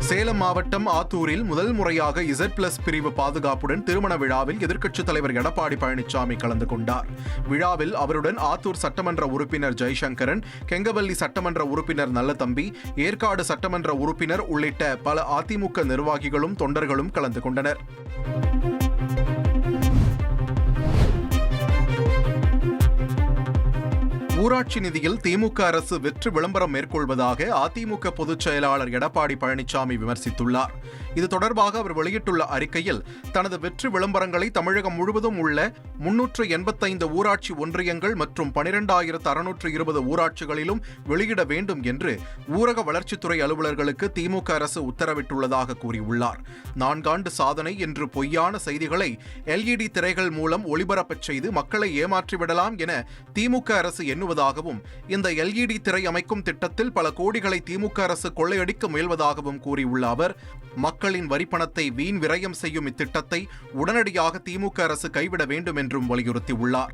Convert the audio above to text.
சேலம் மாவட்டம் ஆத்தூரில் முதல் முறையாக Z+ பிரிவு பாதுகாப்புடன் திருமண விழாவில் எதிர்க்கட்சித் தலைவர் எடப்பாடி பழனிசாமி கலந்து கொண்டார். விழாவில் அவருடன் ஆத்தூர் சட்டமன்ற உறுப்பினர் ஜெய்சங்கரன், கெங்கவல்லி சட்டமன்ற உறுப்பினர் நல்லதம்பி, ஏற்காடு சட்டமன்ற உறுப்பினர் உள்ளிட்ட பல அதிமுக நிர்வாகிகளும் தொண்டர்களும் கலந்து கொண்டனர். ஊராட்சி நிதியில் திமுக அரசு வெற்று விளம்பரம் மேற்கொள்வதாக அதிமுக பொதுச் செயலாளர் எடப்பாடி பழனிசாமி விமர்சித்துள்ளார். இது தொடர்பாக அவர் வெளியிட்டுள்ள அறிக்கையில், தனது வெற்று விளம்பரங்களை தமிழகம் முழுவதும் உள்ள 385 ஊராட்சி ஒன்றியங்கள் மற்றும் 12,620 ஊராட்சிகளிலும் வெளியிட வேண்டும் என்று ஊரக வளர்ச்சித்துறை அலுவலர்களுக்கு திமுக அரசு உத்தரவிட்டுள்ளதாக கூறியுள்ளார். 4 ஆண்டு சாதனை என்று பொய்யான செய்திகளை LED திரைகள் மூலம் ஒளிபரப்பச் செய்து மக்களை ஏமாற்றிவிடலாம் என திமுக அரசு எண்ணுவதாகவும், இந்த LED திரை அமைக்கும் திட்டத்தில் பல கோடிகளை திமுக அரசு கொள்ளையடிக்க முயல்வதாகவும் கூறியுள்ள அவர், மக்களின் வரிப்பணத்தை வீண் விரயம் செய்யும் இத்திட்டத்தை உடனடியாக திமுக அரசு கைவிட வேண்டும் என்றும் வலியுறுத்தியுள்ளார்.